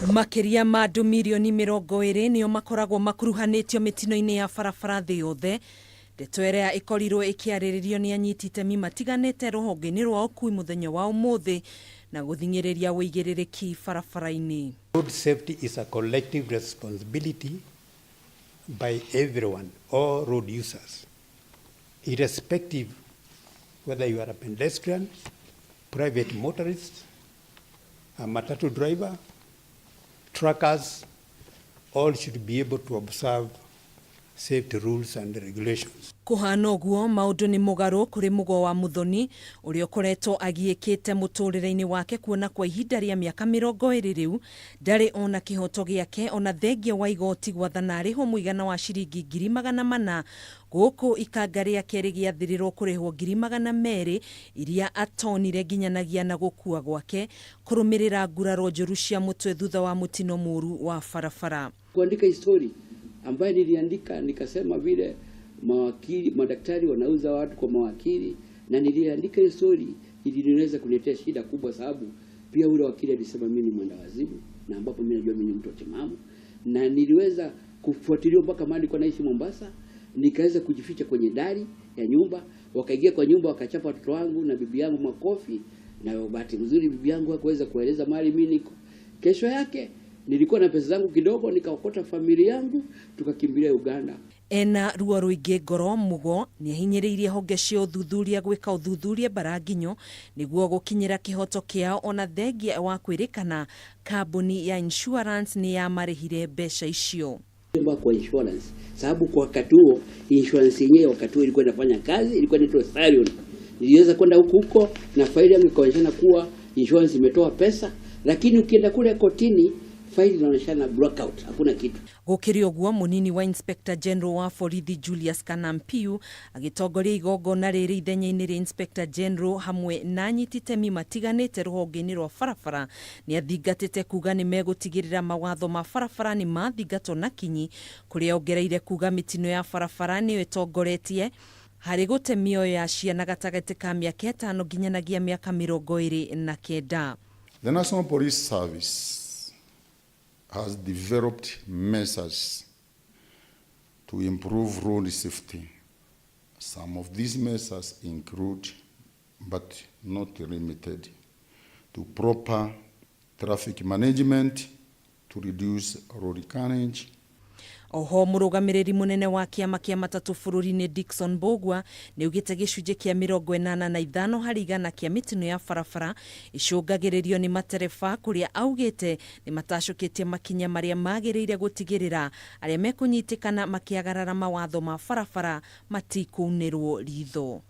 Makiria ma andu milioni 20 nio makoragwo makuruhanatio mitino-ini ya barabara thi yothe. Ndeto iria ikorirwo ikiariririo ni anyiti itemi matiganite ruhonge-ini rwa ukui muthenya wa umuthi na guthing'iriria wuigiririki barabara-ini. Road safety is a collective responsibility by everyone, all road users, irrespective whether you are a pedestrian, private motorist, a matatu driver, truckers. All should be able to observe safety rules and regulations. Kuhana uguo maundu ni mugaru kuri mugo wa muthoni uria ukoretwo agiikite muturire-ini wake kuona kwa ihinda ria miaka 20 riu ndari ona kihoto giake ona thengia wa igoti gwathana ariho muigana wa ciringi 400,000 guku ikanga riake rigiathirirwo kurihwo 200,000 iria atonire nginyanagia na gukua gwake kurumirira nguraro njuru cia mutwe thutha wa mutino muru wa barabara. Kuandika histori ambaye niliandika nikasema vile madaktari wanauza watu kwa mawakili, na niliandika histori ili niweze kuletea shida kubwa, sababu pia ule wakili alisema mimi ni mwenda wazimu, na ambapo mimi najua mimi ni mtu timamu, na niliweza kufuatilia mpaka mahali kwa naishi Mombasa, nikaweza kujificha kwenye dari ya nyumba, wakaingia kwa nyumba wakachapa watoto wangu na bibi yangu makofi, na bahati nzuri bibi yangu hakuweza kueleza mahali mimi niko. Kesho yake nilikuwa na pesa zangu kidogo, nikaokota familia yangu tukakimbilia Uganda. Ena ruo ruingi ngoro mugo ni ahinyiriirie honge cia uthuthuria gwika uthuthuria baraginyo niguo gukinyira kihoto kiao ona thengia wa kwirikana kambuni ya insurance ni ya marihire mbeca icio. Kwa insurance, sababu kwa wakati huo insurance yenyewe wakati huo ilikuwa inafanya kazi, ilikuwa inaitwa Sarion. Niliweza kwenda huko na faili yangu ikaonyesha kuwa insurance imetoa pesa, lakini ukienda kule kotini faili inaonyesha blackout, hakuna kitu. Gukiri uguo munini wa Inspector General wa borithi Julius Kanampiu agitongoria igongona riri ithenya-ini ria Inspector General hamwe na anyiti itemi matiganite ruhonge-ini rwa barabara ni athingatite kuga ni megutigirira mawatho ma barabara ni mathingatwo na kinyi, kuria ongereire kuga mitino ya barabara ni itongoretie hari gute mioyo ya ciana gatagati ka miaka 5 nginyanagia miaka 29. The National Police Service has developed measures to improve road safety. Some of these measures include, but not limited, to proper traffic management to reduce road carnage. Oho murugamiriri munene wa kiama kia matatu bururi-ini Dickson Bogwa ni ugite gicunje kia 85 hari igana kia mitino ya barabara icungagiririo ni matereba kuria augite ni matashukitie makinya maria magiriire gutigirira aria mekunyitikana makiagarara mawatho ma barabara matikunirwo ritho.